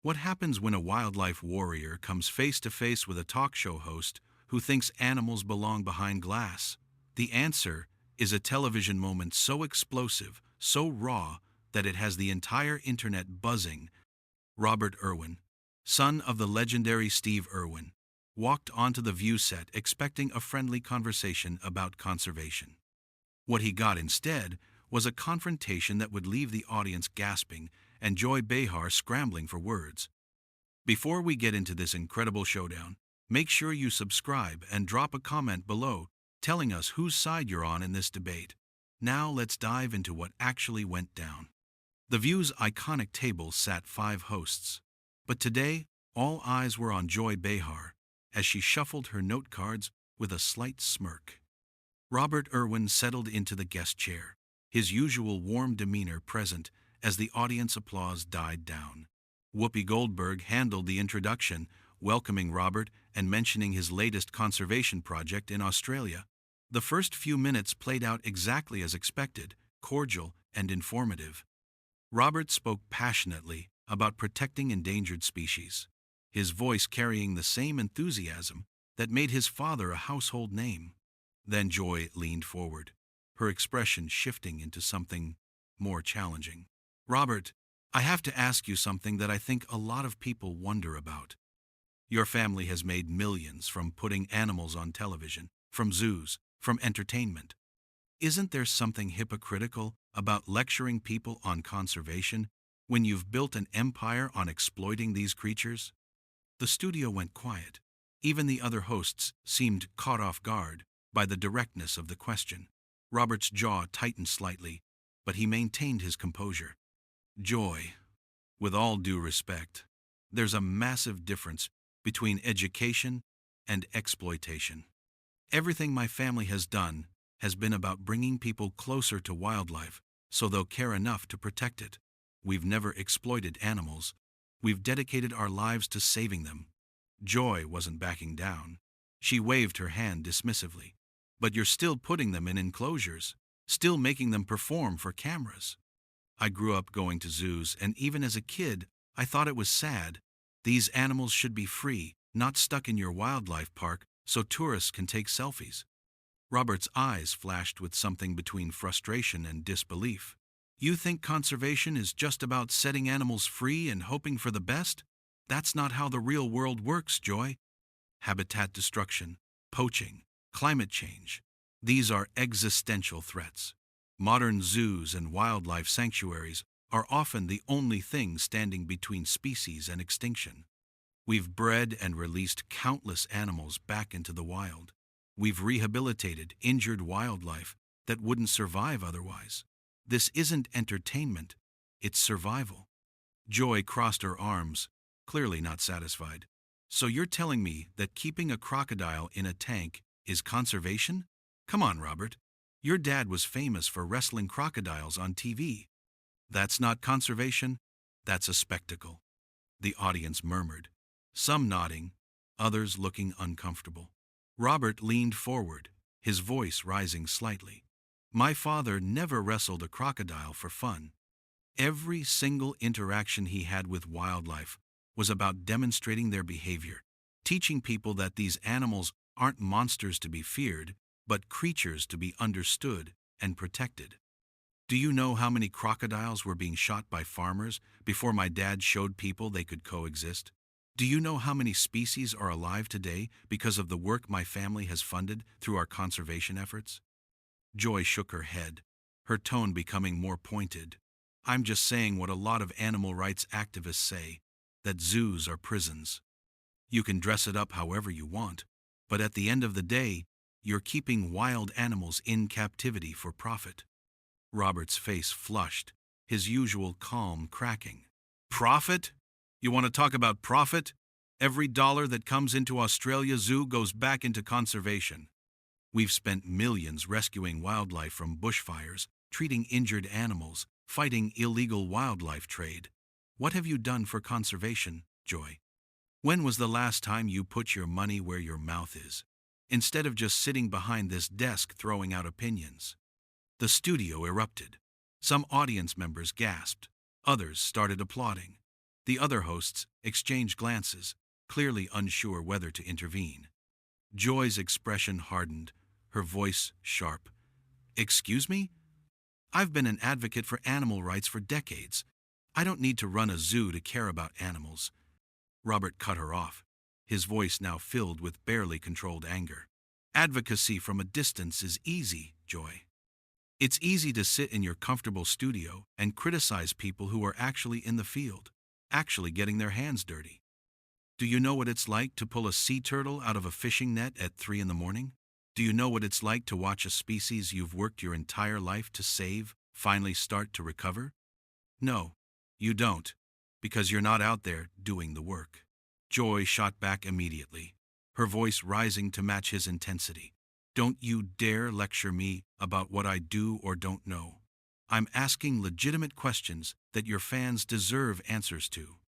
What happens when a wildlife warrior comes face to face with a talk show host who thinks animals belong behind glass? The answer is a television moment so explosive, so raw, that it has the entire internet buzzing. Robert Irwin, son of the legendary Steve Irwin, walked onto the View set expecting a friendly conversation about conservation. What he got instead was a confrontation that would leave the audience gasping and Joy Behar scrambling for words. Before we get into this incredible showdown, make sure you subscribe and drop a comment below telling us whose side you're on in this debate. Now let's dive into what actually went down. The View's iconic table sat 5 hosts, but today all eyes were on Joy Behar as she shuffled her note cards with a slight smirk. Robert Irwin settled into the guest chair, his usual warm demeanor present as the audience applause died down. Whoopi Goldberg handled the introduction, welcoming Robert and mentioning his latest conservation project in Australia. The first few minutes played out exactly as expected, cordial and informative. Robert spoke passionately about protecting endangered species, his voice carrying the same enthusiasm that made his father a household name. Then Joy leaned forward, her expression shifting into something more challenging. Robert, I have to ask you something that I think a lot of people wonder about. Your family has made millions from putting animals on television, from zoos, from entertainment. Isn't there something hypocritical about lecturing people on conservation when you've built an empire on exploiting these creatures? The studio went quiet. Even the other hosts seemed caught off guard by the directness of the question. Robert's jaw tightened slightly, but he maintained his composure. Joy, with all due respect, there's a massive difference between education and exploitation. Everything my family has done has been about bringing people closer to wildlife so they'll care enough to protect it. We've never exploited animals. We've dedicated our lives to saving them. Joy wasn't backing down. She waved her hand dismissively. But you're still putting them in enclosures, still making them perform for cameras. I grew up going to zoos, and even as a kid, I thought it was sad. These animals should be free, not stuck in your wildlife park so tourists can take selfies. Robert's eyes flashed with something between frustration and disbelief. You think conservation is just about setting animals free and hoping for the best? That's not how the real world works, Joy. Habitat destruction, poaching, climate change. These are existential threats. Modern zoos and wildlife sanctuaries are often the only thing standing between species and extinction. We've bred and released countless animals back into the wild. We've rehabilitated injured wildlife that wouldn't survive otherwise. This isn't entertainment, it's survival. Joy crossed her arms, clearly not satisfied. So you're telling me that keeping a crocodile in a tank is conservation? Come on, Robert. Your dad was famous for wrestling crocodiles on TV. That's not conservation, that's a spectacle. The audience murmured, some nodding, others looking uncomfortable. Robert leaned forward, his voice rising slightly. My father never wrestled a crocodile for fun. Every single interaction he had with wildlife was about demonstrating their behavior, teaching people that these animals aren't monsters to be feared, but creatures to be understood and protected. Do you know how many crocodiles were being shot by farmers before my dad showed people they could coexist? Do you know how many species are alive today because of the work my family has funded through our conservation efforts? Joy shook her head, her tone becoming more pointed. I'm just saying what a lot of animal rights activists say, that zoos are prisons. You can dress it up however you want, but at the end of the day, you're keeping wild animals in captivity for profit. Robert's face flushed, his usual calm cracking. Profit? You want to talk about profit? Every dollar that comes into Australia Zoo goes back into conservation. We've spent millions rescuing wildlife from bushfires, treating injured animals, fighting illegal wildlife trade. What have you done for conservation, Joy? When was the last time you put your money where your mouth is, instead of just sitting behind this desk throwing out opinions? The studio erupted. Some audience members gasped. Others started applauding. The other hosts exchanged glances, clearly unsure whether to intervene. Joy's expression hardened, her voice sharp. "Excuse me? I've been an advocate for animal rights for decades. I don't need to run a zoo to care about animals." Robert cut her off, his voice now filled with barely controlled anger. "Advocacy from a distance is easy, Joy. It's easy to sit in your comfortable studio and criticize people who are actually in the field, actually getting their hands dirty. Do you know what it's like to pull a sea turtle out of a fishing net at 3 in the morning? Do you know what it's like to watch a species you've worked your entire life to save finally start to recover? No, you don't, because you're not out there doing the work." Joy shot back immediately, her voice rising to match his intensity. "Don't you dare lecture me about what I do or don't know. I'm asking legitimate questions that your fans deserve answers to.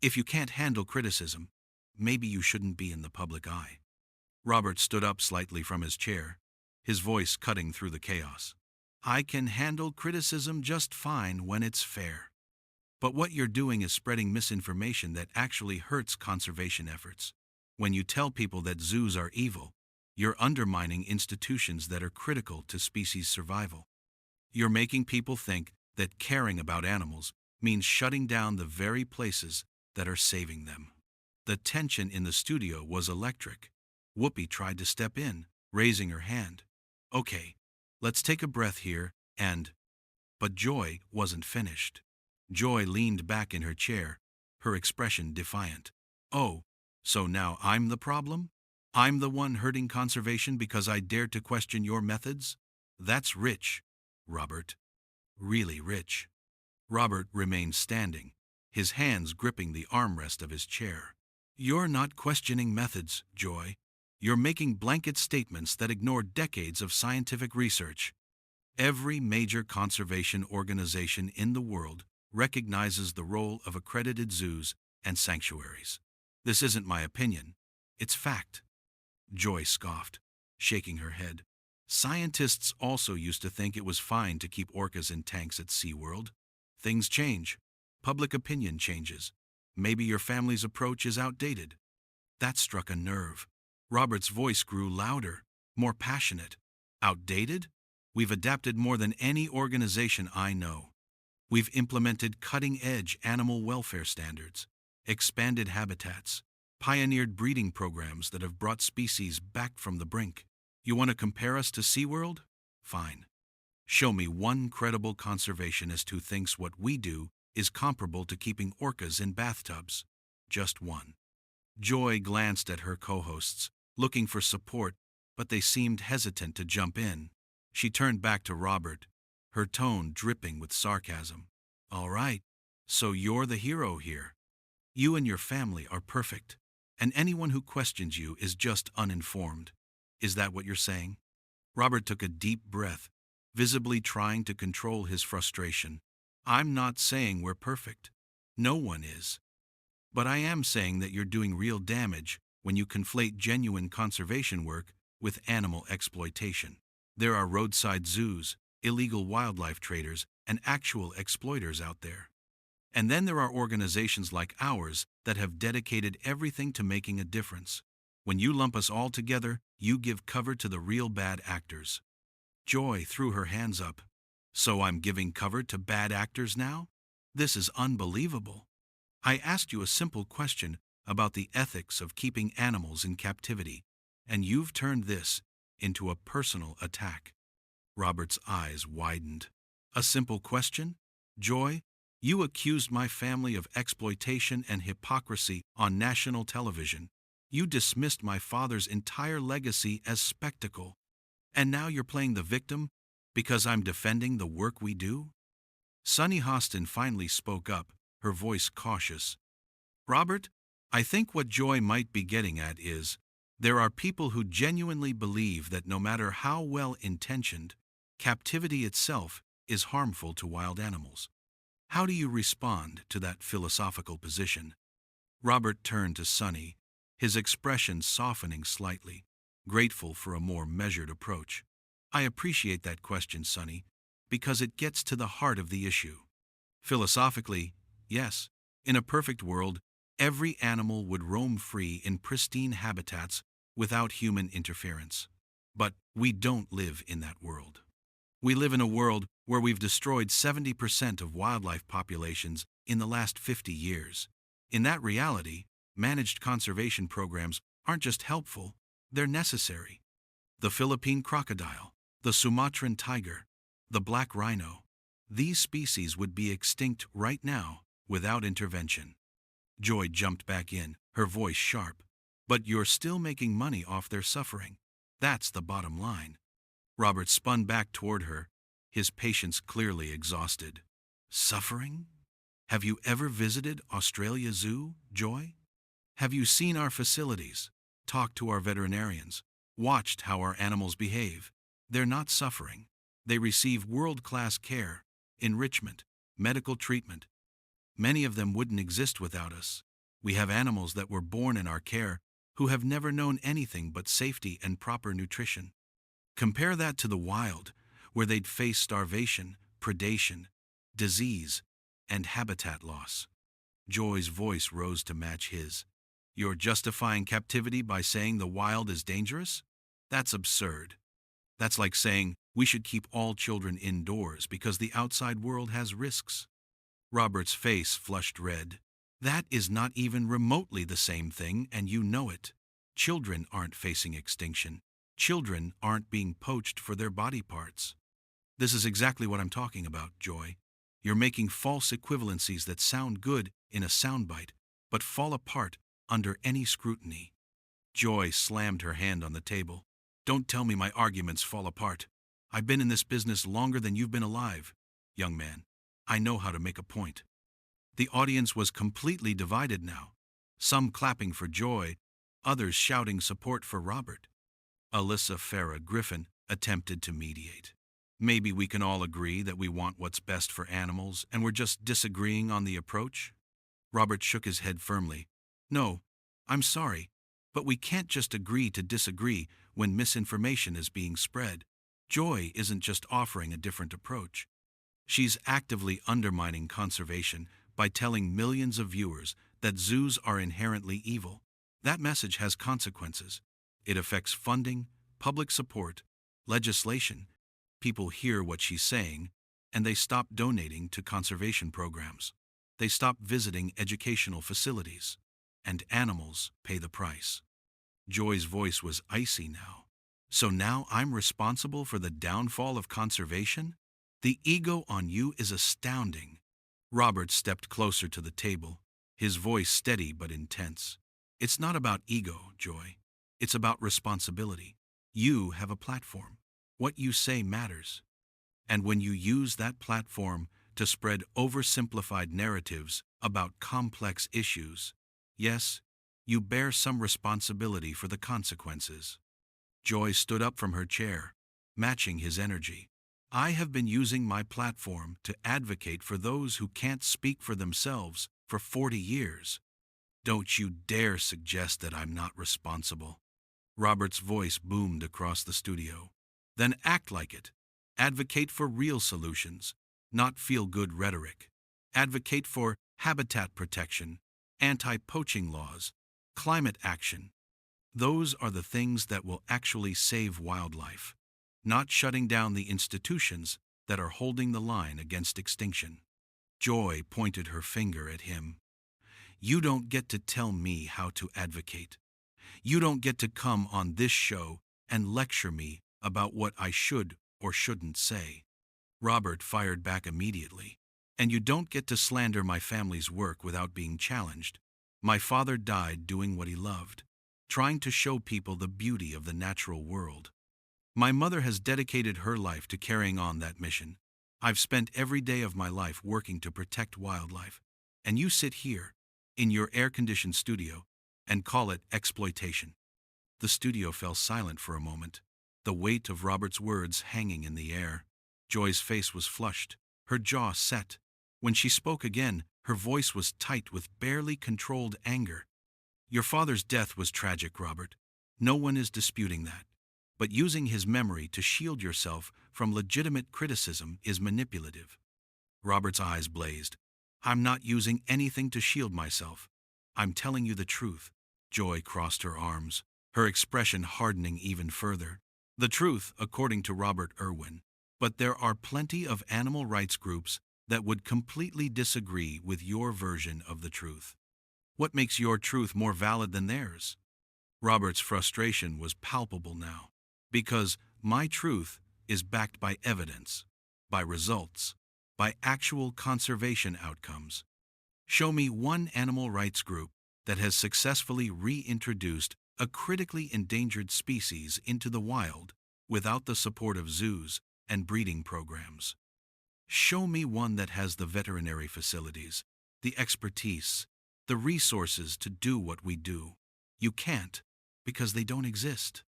If you can't handle criticism, maybe you shouldn't be in the public eye." Robert stood up slightly from his chair, his voice cutting through the chaos. "I can handle criticism just fine when it's fair. But what you're doing is spreading misinformation that actually hurts conservation efforts. When you tell people that zoos are evil, you're undermining institutions that are critical to species survival. You're making people think that caring about animals means shutting down the very places that are saving them." The tension in the studio was electric. Whoopi tried to step in, raising her hand. "Okay, let's take a breath here and—" But Joy wasn't finished. Joy leaned back in her chair, her expression defiant. "Oh, so now I'm the problem? I'm the one hurting conservation because I dared to question your methods? That's rich, Robert. Really rich." Robert remained standing, his hands gripping the armrest of his chair. "You're not questioning methods, Joy. You're making blanket statements that ignore decades of scientific research. Every major conservation organization in the world recognizes the role of accredited zoos and sanctuaries. This isn't my opinion, it's fact." Joy scoffed, shaking her head. "Scientists also used to think it was fine to keep orcas in tanks at SeaWorld. Things change. Public opinion changes. Maybe your family's approach is outdated." That struck a nerve. Robert's voice grew louder, more passionate. "Outdated? We've adapted more than any organization I know. We've implemented cutting-edge animal welfare standards, expanded habitats, pioneered breeding programs that have brought species back from the brink. You want to compare us to SeaWorld? Fine. Show me one credible conservationist who thinks what we do is comparable to keeping orcas in bathtubs. Just one." Joy glanced at her co-hosts, looking for support, but they seemed hesitant to jump in. She turned back to Robert, her tone dripping with sarcasm. "All right, so you're the hero here. You and your family are perfect, and anyone who questions you is just uninformed. Is that what you're saying?" Robert took a deep breath, visibly trying to control his frustration. "I'm not saying we're perfect. No one is. But I am saying that you're doing real damage when you conflate genuine conservation work with animal exploitation. There are roadside zoos, illegal wildlife traders, and actual exploiters out there. And then there are organizations like ours that have dedicated everything to making a difference. When you lump us all together, you give cover to the real bad actors." Joy threw her hands up. "So I'm giving cover to bad actors now? This is unbelievable. I asked you a simple question about the ethics of keeping animals in captivity, and you've turned this into a personal attack." Robert's eyes widened. "A simple question? Joy, you accused my family of exploitation and hypocrisy on national television. You dismissed my father's entire legacy as spectacle. And now you're playing the victim because I'm defending the work we do?" Sunny Hostin finally spoke up, her voice cautious. "Robert, I think what Joy might be getting at is, there are people who genuinely believe that no matter how well-intentioned, captivity itself is harmful to wild animals. How do you respond to that philosophical position?" Robert turned to Sunny, his expression softening slightly, grateful for a more measured approach. "I appreciate that question, Sunny, because it gets to the heart of the issue. Philosophically, yes, In a perfect world, every animal would roam free in pristine habitats without human interference. But we don't live in that world. We live in a world where we've destroyed 70% of wildlife populations in the last 50 years. In that reality, managed conservation programs aren't just helpful, they're necessary. The Philippine crocodile, the Sumatran tiger, the black rhino, these species would be extinct right now without intervention. Joy jumped back in, her voice sharp. But you're still making money off their suffering. That's the bottom line. Robert spun back toward her, his patience clearly exhausted. Suffering? Have you ever visited Australia Zoo, Joy? Have you seen our facilities, talked to our veterinarians, watched how our animals behave? They're not suffering. They receive world-class care, enrichment, medical treatment. Many of them wouldn't exist without us. We have animals that were born in our care who have never known anything but safety and proper nutrition. Compare that to the wild, where they'd face starvation, predation, disease, and habitat loss. Joy's voice rose to match his. You're justifying captivity by saying the wild is dangerous? That's absurd. That's like saying we should keep all children indoors because the outside world has risks. Robert's face flushed red. That is not even remotely the same thing, and you know it. Children aren't facing extinction. Children aren't being poached for their body parts. This is exactly what I'm talking about, Joy. You're making false equivalencies that sound good in a soundbite, but fall apart under any scrutiny. Joy slammed her hand on the table. Don't tell me my arguments fall apart. I've been in this business longer than you've been alive, young man. I know how to make a point. The audience was completely divided now, some clapping for Joy, others shouting support for Robert. Alyssa Farah Griffin attempted to mediate. Maybe we can all agree that we want what's best for animals and we're just disagreeing on the approach? Robert shook his head firmly. No, I'm sorry, but we can't just agree to disagree when misinformation is being spread. Joy isn't just offering a different approach. She's actively undermining conservation by telling millions of viewers that zoos are inherently evil. That message has consequences. It affects funding, public support, legislation. People hear what she's saying, and they stop donating to conservation programs. They stop visiting educational facilities, and animals pay the price. Joy's voice was icy now. So now I'm responsible for the downfall of conservation? The ego on you is astounding. Robert stepped closer to the table, his voice steady but intense. It's not about ego, Joy. It's about responsibility. You have a platform. What you say matters. And when you use that platform to spread oversimplified narratives about complex issues, yes, you bear some responsibility for the consequences. Joy stood up from her chair, matching his energy. I have been using my platform to advocate for those who can't speak for themselves for 40 years. Don't you dare suggest that I'm not responsible. Robert's voice boomed across the studio. Then act like it. Advocate for real solutions, not feel-good rhetoric. Advocate for habitat protection, anti-poaching laws, climate action. Those are the things that will actually save wildlife, not shutting down the institutions that are holding the line against extinction. Joy pointed her finger at him. You don't get to tell me how to advocate. You don't get to come on this show and lecture me about what I should or shouldn't say. Robert fired back immediately. And you don't get to slander my family's work without being challenged. My father died doing what he loved, trying to show people the beauty of the natural world. My mother has dedicated her life to carrying on that mission. I've spent every day of my life working to protect wildlife. And you sit here, in your air-conditioned studio, and call it exploitation. The studio fell silent for a moment, the weight of Robert's words hanging in the air. Joy's face was flushed, her jaw set. When she spoke again, her voice was tight with barely controlled anger. Your father's death was tragic, Robert. No one is disputing that. But using his memory to shield yourself from legitimate criticism is manipulative. Robert's eyes blazed. I'm not using anything to shield myself. I'm telling you the truth. Joy crossed her arms, her expression hardening even further. The truth, according to Robert Irwin. But there are plenty of animal rights groups that would completely disagree with your version of the truth. What makes your truth more valid than theirs? Robert's frustration was palpable now, because my truth is backed by evidence, by results, by actual conservation outcomes. Show me one animal rights group that has successfully reintroduced a critically endangered species into the wild without the support of zoos and breeding programs. Show me one that has the veterinary facilities, the expertise, the resources to do what we do. You can't, because they don't exist.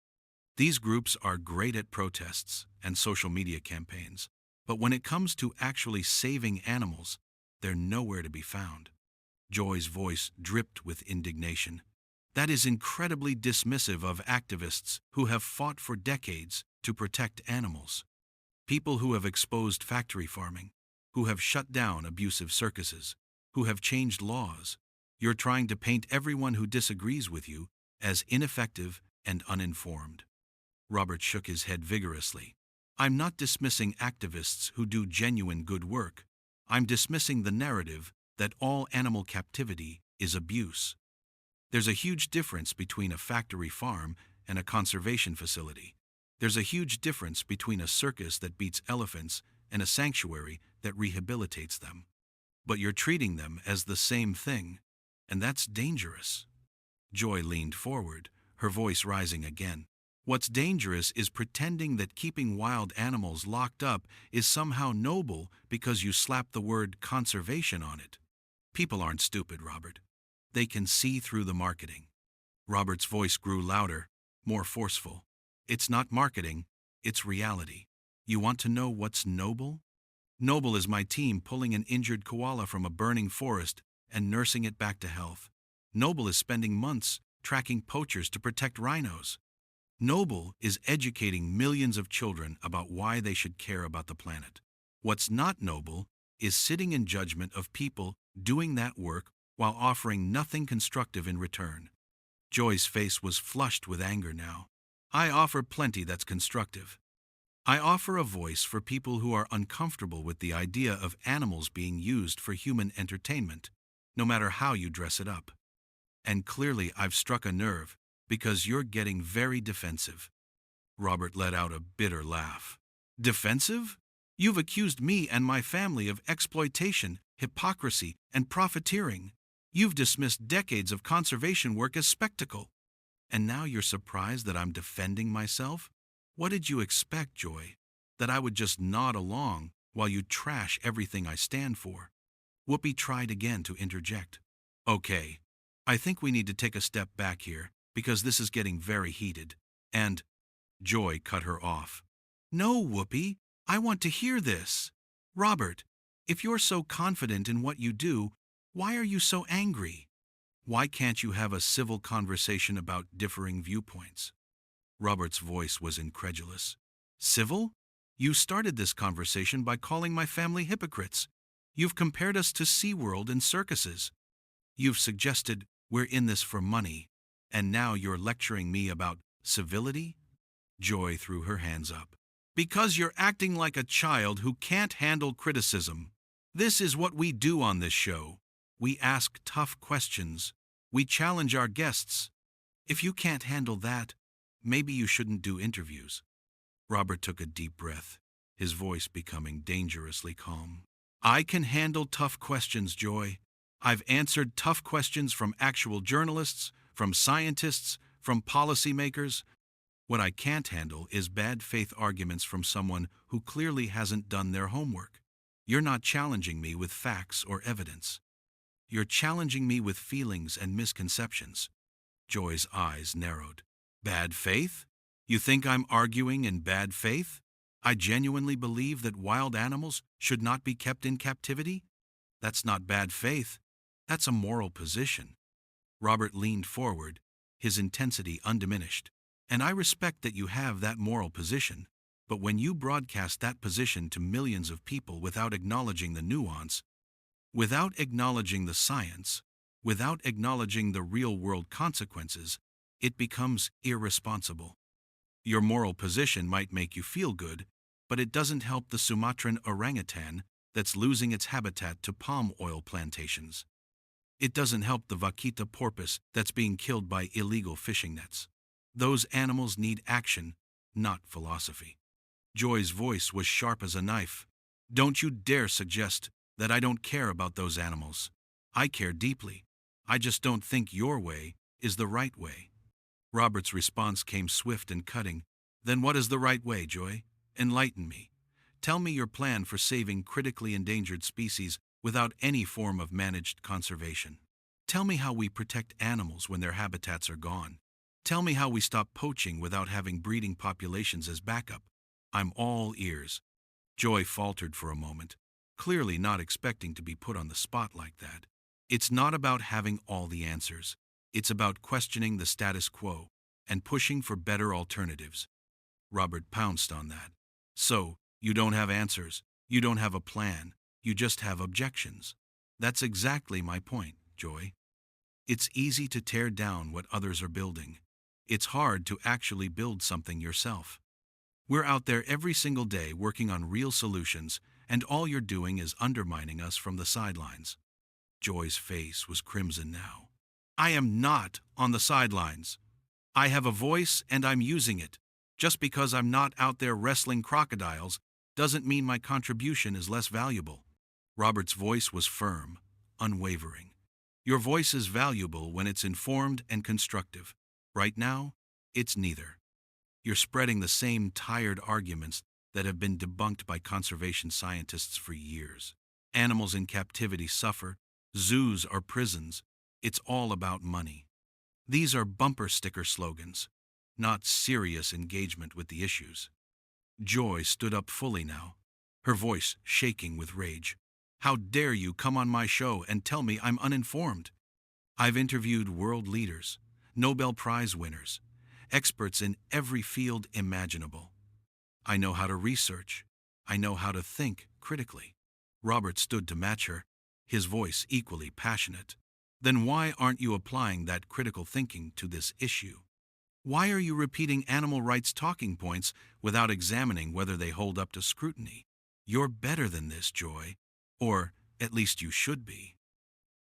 These groups are great at protests and social media campaigns, but when it comes to actually saving animals, they're nowhere to be found. Joy's voice dripped with indignation. That is incredibly dismissive of activists who have fought for decades to protect animals. People who have exposed factory farming, who have shut down abusive circuses, who have changed laws. You're trying to paint everyone who disagrees with you as ineffective and uninformed. Robert shook his head vigorously. I'm not dismissing activists who do genuine good work. I'm dismissing the narrative that all animal captivity is abuse. There's a huge difference between a factory farm and a conservation facility. There's a huge difference between a circus that beats elephants and a sanctuary that rehabilitates them. But you're treating them as the same thing, and that's dangerous. Joy leaned forward, her voice rising again. What's dangerous is pretending that keeping wild animals locked up is somehow noble because you slap the word conservation on it. People aren't stupid, Robert. They can see through the marketing. Robert's voice grew louder, more forceful. It's not marketing, it's reality. You want to know what's noble? Noble is my team pulling an injured koala from a burning forest and nursing it back to health. Noble is spending months tracking poachers to protect rhinos. Noble is educating millions of children about why they should care about the planet. What's not noble is sitting in judgment of people doing that work while offering nothing constructive in return. Joy's face was flushed with anger now. I offer plenty that's constructive. I offer a voice for people who are uncomfortable with the idea of animals being used for human entertainment, no matter how you dress it up. And clearly I've struck a nerve, because you're getting very defensive. Robert let out a bitter laugh. Defensive? You've accused me and my family of exploitation, hypocrisy, and profiteering. You've dismissed decades of conservation work as spectacle. And now you're surprised that I'm defending myself? What did you expect, Joy? That I would just nod along while you trash everything I stand for? Whoopi tried again to interject. Okay, I think we need to take a step back here, because this is getting very heated. And Joy cut her off. No, Whoopi, I want to hear this. Robert, if you're so confident in what you do, why are you so angry? Why can't you have a civil conversation about differing viewpoints? Robert's voice was incredulous. Civil? You started this conversation by calling my family hypocrites. You've compared us to SeaWorld and circuses. You've suggested we're in this for money, and now you're lecturing me about civility? Joy threw her hands up. Because you're acting like a child who can't handle criticism. This is what we do on this show. We ask tough questions. We challenge our guests. If you can't handle that, maybe you shouldn't do interviews. Robert took a deep breath, his voice becoming dangerously calm. I can handle tough questions, Joy. I've answered tough questions from actual journalists, from scientists, from policymakers. What I can't handle is bad faith arguments from someone who clearly hasn't done their homework. You're not challenging me with facts or evidence. You're challenging me with feelings and misconceptions. Joy's eyes narrowed. Bad faith? You think I'm arguing in bad faith? I genuinely believe that wild animals should not be kept in captivity? That's not bad faith. That's a moral position. Robert leaned forward, his intensity undiminished. And I respect that you have that moral position, but when you broadcast that position to millions of people without acknowledging the nuance, Without acknowledging the science, without acknowledging the real-world consequences, it becomes irresponsible. Your moral position might make you feel good, but it doesn't help the Sumatran orangutan that's losing its habitat to palm oil plantations. It doesn't help the vaquita porpoise that's being killed by illegal fishing nets. Those animals need action, not philosophy. Joy's voice was sharp as a knife. Don't you dare suggest that I don't care about those animals. I care deeply. I just don't think your way is the right way. Robert's response came swift and cutting. Then what is the right way, Joy? Enlighten me. Tell me your plan for saving critically endangered species without any form of managed conservation. Tell me how we protect animals when their habitats are gone. Tell me how we stop poaching without having breeding populations as backup. I'm all ears. Joy faltered for a moment, clearly not expecting to be put on the spot like that. It's not about having all the answers. It's about questioning the status quo and pushing for better alternatives. Robert pounced on that. So, you don't have answers. You don't have a plan. You just have objections. That's exactly my point, Joy. It's easy to tear down what others are building. It's hard to actually build something yourself. We're out there every single day working on real solutions, and all you're doing is undermining us from the sidelines. Joy's face was crimson now. I am not on the sidelines. I have a voice and I'm using it. Just because I'm not out there wrestling crocodiles doesn't mean my contribution is less valuable. Robert's voice was firm, unwavering. Your voice is valuable when it's informed and constructive. Right now, it's neither. You're spreading the same tired arguments that have been debunked by conservation scientists for years. Animals in captivity suffer. Zoos are prisons. It's all about money. These are bumper sticker slogans, not serious engagement with the issues. Joy stood up fully now, her voice shaking with rage. How dare you come on my show and tell me I'm uninformed? I've interviewed world leaders, Nobel Prize winners, experts in every field imaginable. I know how to research. I know how to think critically. Robert stood to match her, his voice equally passionate. Then why aren't you applying that critical thinking to this issue? Why are you repeating animal rights talking points without examining whether they hold up to scrutiny? You're better than this, Joy. Or, at least you should be.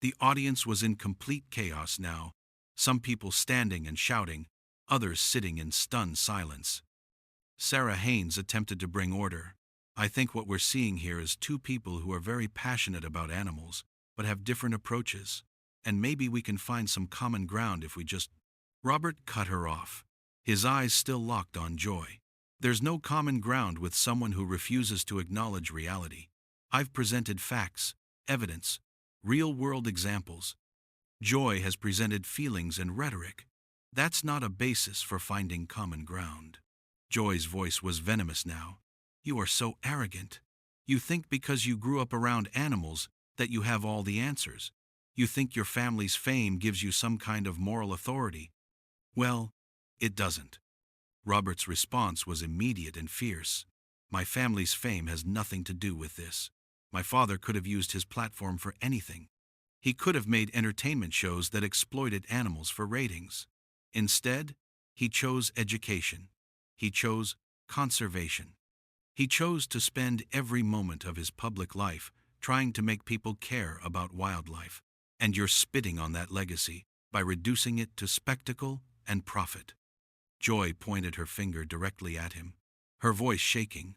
The audience was in complete chaos now, some people standing and shouting, others sitting in stunned silence. Sarah Haynes attempted to bring order. I think what we're seeing here is two people who are very passionate about animals, but have different approaches, and maybe we can find some common ground if we just... Robert cut her off, his eyes still locked on Joy. There's no common ground with someone who refuses to acknowledge reality. I've presented facts, evidence, real-world examples. Joy has presented feelings and rhetoric. That's not a basis for finding common ground. Joy's voice was venomous now. You are so arrogant. You think because you grew up around animals that you have all the answers. You think your family's fame gives you some kind of moral authority. Well, it doesn't. Robert's response was immediate and fierce. My family's fame has nothing to do with this. My father could have used his platform for anything. He could have made entertainment shows that exploited animals for ratings. Instead, he chose education. He chose conservation. He chose to spend every moment of his public life trying to make people care about wildlife. And you're spitting on that legacy by reducing it to spectacle and profit. Joy pointed her finger directly at him, her voice shaking.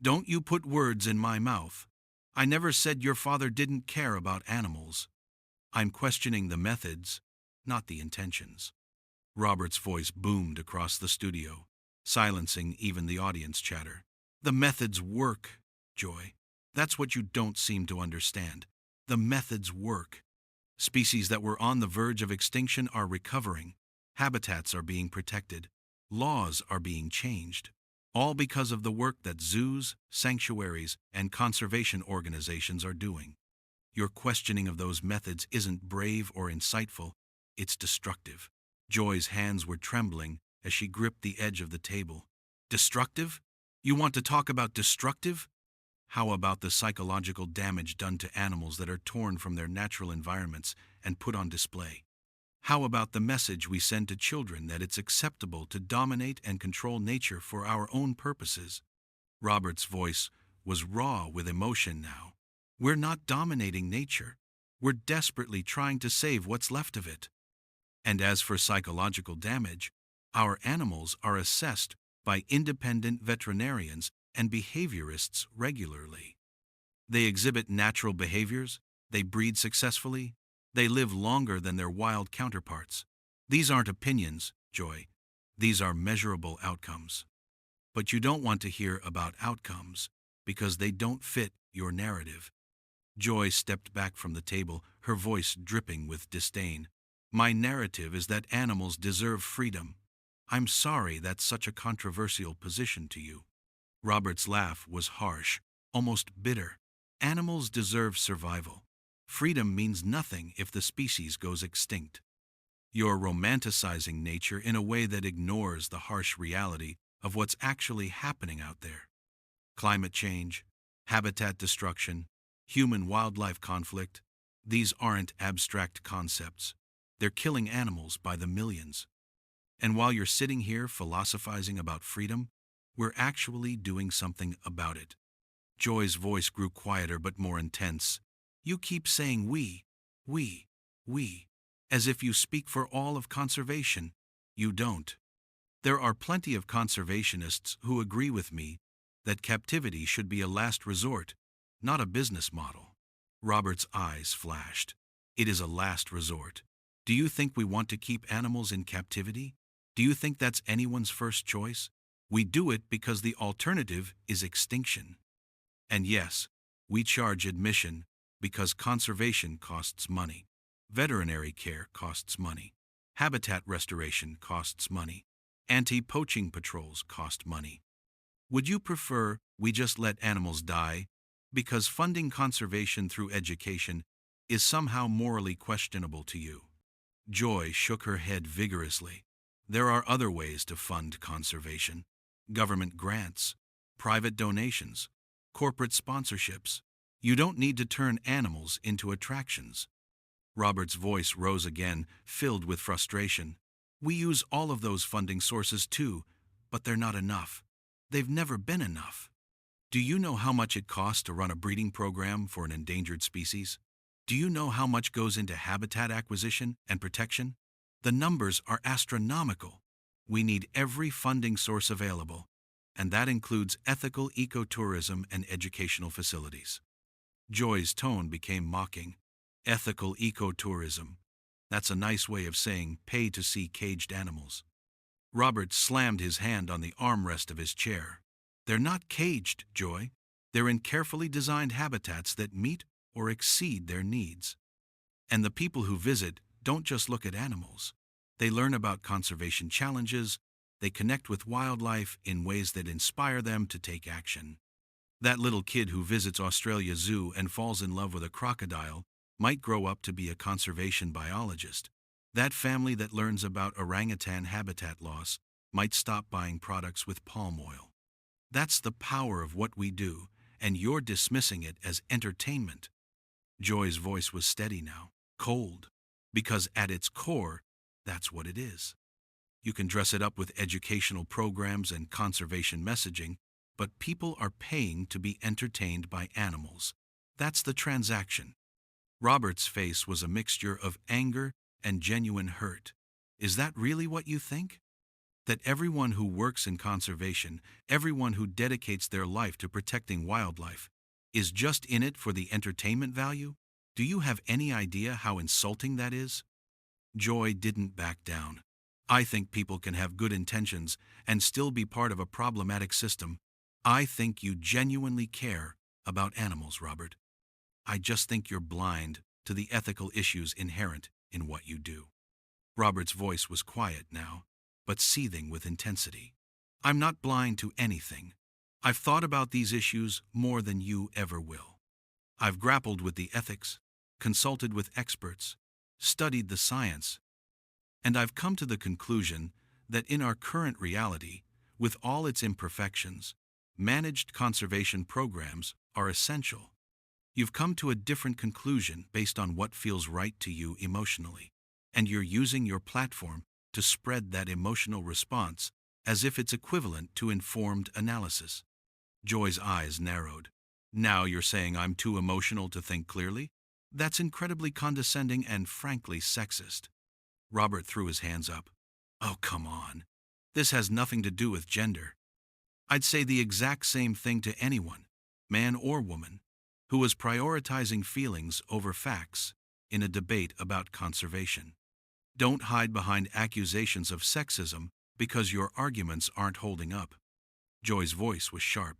Don't you put words in my mouth. I never said your father didn't care about animals. I'm questioning the methods, not the intentions. Robert's voice boomed across the studio, silencing even the audience chatter. The methods work, Joy. That's what you don't seem to understand. The methods work. Species that were on the verge of extinction are recovering. Habitats are being protected. Laws are being changed. All because of the work that zoos, sanctuaries, and conservation organizations are doing. Your questioning of those methods isn't brave or insightful, it's destructive. Joy's hands were trembling as she gripped the edge of the table. Destructive? You want to talk about destructive? How about the psychological damage done to animals that are torn from their natural environments and put on display? How about the message we send to children that it's acceptable to dominate and control nature for our own purposes? Robert's voice was raw with emotion now. We're not dominating nature. We're desperately trying to save what's left of it. And as for psychological damage, our animals are assessed by independent veterinarians and behaviorists regularly. They exhibit natural behaviors, they breed successfully, they live longer than their wild counterparts. These aren't opinions, Joy. These are measurable outcomes. But you don't want to hear about outcomes because they don't fit your narrative. Joy stepped back from the table, her voice dripping with disdain. My narrative is that animals deserve freedom. I'm sorry that's such a controversial position to you. Robert's laugh was harsh, almost bitter. Animals deserve survival. Freedom means nothing if the species goes extinct. You're romanticizing nature in a way that ignores the harsh reality of what's actually happening out there. Climate change, habitat destruction, human-wildlife conflict, these aren't abstract concepts. They're killing animals by the millions. And while you're sitting here philosophizing about freedom, we're actually doing something about it. Joy's voice grew quieter but more intense. You keep saying we, as if you speak for all of conservation. You don't. There are plenty of conservationists who agree with me that captivity should be a last resort, not a business model. Robert's eyes flashed. It is a last resort. Do you think we want to keep animals in captivity? Do you think that's anyone's first choice? We do it because the alternative is extinction. And yes, we charge admission because conservation costs money. Veterinary care costs money. Habitat restoration costs money. Anti-poaching patrols cost money. Would you prefer we just let animals die because funding conservation through education is somehow morally questionable to you? Joy shook her head vigorously. There are other ways to fund conservation. Government grants, private donations, corporate sponsorships. You don't need to turn animals into attractions. Robert's voice rose again, filled with frustration. We use all of those funding sources too, but they're not enough. They've never been enough. Do you know how much it costs to run a breeding program for an endangered species? Do you know how much goes into habitat acquisition and protection? The numbers are astronomical. We need every funding source available, and that includes ethical ecotourism and educational facilities. Joy's tone became mocking. Ethical ecotourism. That's a nice way of saying pay to see caged animals. Robert slammed his hand on the armrest of his chair. They're not caged, Joy. They're in carefully designed habitats that meet or exceed their needs. And the people who visit don't just look at animals. They learn about conservation challenges. They connect with wildlife in ways that inspire them to take action. That little kid who visits Australia Zoo and falls in love with a crocodile might grow up to be a conservation biologist. That family that learns about orangutan habitat loss might stop buying products with palm oil. That's the power of what we do, and you're dismissing it as entertainment. Joy's voice was steady now, cold, because at its core, that's what it is. You can dress it up with educational programs and conservation messaging, but people are paying to be entertained by animals. That's the transaction. Robert's face was a mixture of anger and genuine hurt. Is that really what you think? That everyone who works in conservation, everyone who dedicates their life to protecting wildlife, is just in it for the entertainment value? Do you have any idea how insulting that is? Joy didn't back down. I think people can have good intentions and still be part of a problematic system. I think you genuinely care about animals, Robert. I just think you're blind to the ethical issues inherent in what you do. Robert's voice was quiet now, but seething with intensity. I'm not blind to anything. I've thought about these issues more than you ever will. I've grappled with the ethics, consulted with experts, studied the science, and I've come to the conclusion that in our current reality, with all its imperfections, managed conservation programs are essential. You've come to a different conclusion based on what feels right to you emotionally, and you're using your platform to spread that emotional response as if it's equivalent to informed analysis. Joy's eyes narrowed. Now you're saying I'm too emotional to think clearly? That's incredibly condescending and frankly sexist. Robert threw his hands up. Oh, come on. This has nothing to do with gender. I'd say the exact same thing to anyone, man or woman, who was prioritizing feelings over facts in a debate about conservation. Don't hide behind accusations of sexism because your arguments aren't holding up. Joy's voice was sharp.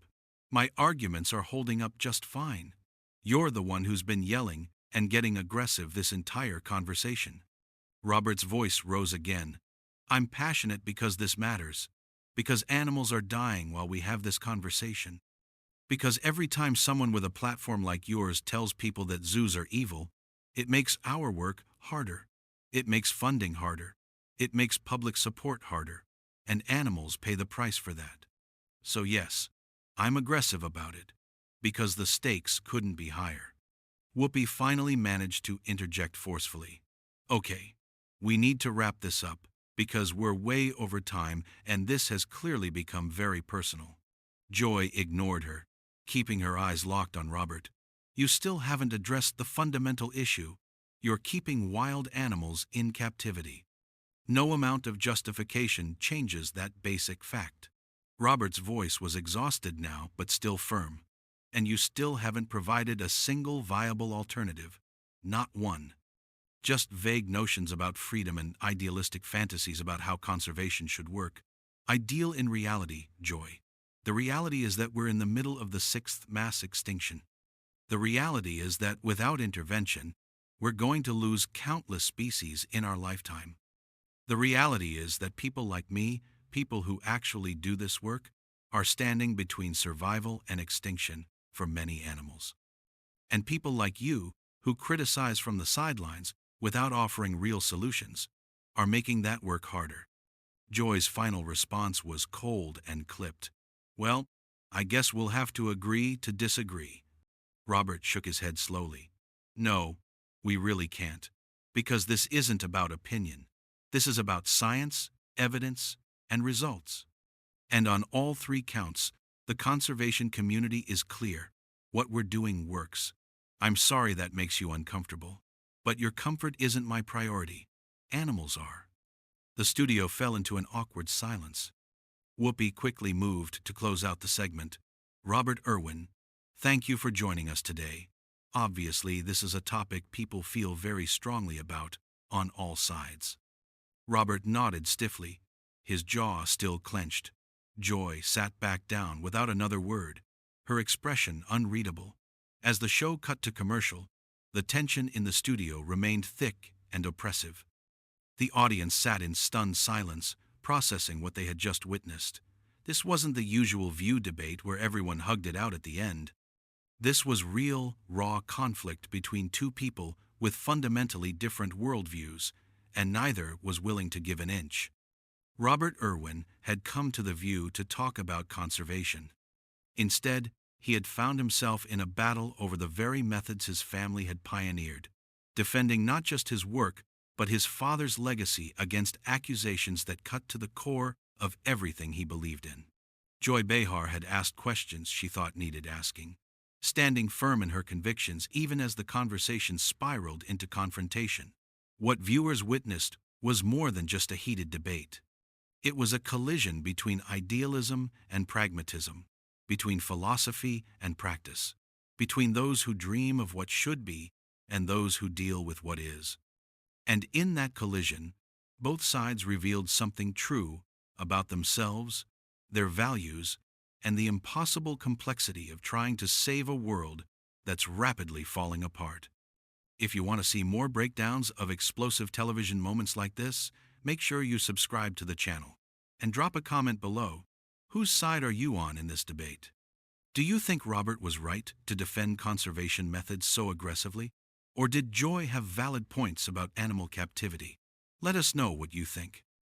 My arguments are holding up just fine. You're the one who's been yelling and getting aggressive this entire conversation. Robert's voice rose again. I'm passionate because this matters. Because animals are dying while we have this conversation. Because every time someone with a platform like yours tells people that zoos are evil, it makes our work harder. It makes funding harder. It makes public support harder. And animals pay the price for that. So yes, I'm aggressive about it. Because the stakes couldn't be higher. Whoopi finally managed to interject forcefully. Okay, we need to wrap this up, because we're way over time and this has clearly become very personal. Joy ignored her, keeping her eyes locked on Robert. You still haven't addressed the fundamental issue. You're keeping wild animals in captivity. No amount of justification changes that basic fact. Robert's voice was exhausted now, but still firm. And you still haven't provided a single viable alternative. Not one. Just vague notions about freedom and idealistic fantasies about how conservation should work. Ideal in reality, Joy. The reality is that we're in the middle of the 6th mass extinction. The reality is that without intervention, we're going to lose countless species in our lifetime. The reality is that people like me, people who actually do this work, are standing between survival and extinction for many animals. And people like you, who criticize from the sidelines without offering real solutions, are making that work harder. Joy's final response was cold and clipped. Well, I guess we'll have to agree to disagree. Robert shook his head slowly. No, we really can't. Because this isn't about opinion. This is about science, evidence, and results. And on all 3 counts, the conservation community is clear. What we're doing works. I'm sorry that makes you uncomfortable. But your comfort isn't my priority. Animals are. The studio fell into an awkward silence. Whoopi quickly moved to close out the segment. Robert Irwin, thank you for joining us today. Obviously, this is a topic people feel very strongly about, on all sides. Robert nodded stiffly, his jaw still clenched. Joy sat back down without another word, her expression unreadable. As the show cut to commercial, the tension in the studio remained thick and oppressive. The audience sat in stunned silence, processing what they had just witnessed. This wasn't the usual View debate where everyone hugged it out at the end. This was real, raw conflict between 2 people with fundamentally different worldviews, and neither was willing to give an inch. Robert Irwin had come to the View to talk about conservation. Instead, he had found himself in a battle over the very methods his family had pioneered, defending not just his work, but his father's legacy against accusations that cut to the core of everything he believed in. Joy Behar had asked questions she thought needed asking, standing firm in her convictions even as the conversation spiraled into confrontation. What viewers witnessed was more than just a heated debate. It was a collision between idealism and pragmatism, between philosophy and practice, between those who dream of what should be and those who deal with what is. And in that collision, both sides revealed something true about themselves, their values, and the impossible complexity of trying to save a world that's rapidly falling apart. If you want to see more breakdowns of explosive television moments like this, make sure you subscribe to the channel and drop a comment below. Whose side are you on in this debate? Do you think Robert was right to defend conservation methods so aggressively? Or did Joy have valid points about animal captivity? Let us know what you think.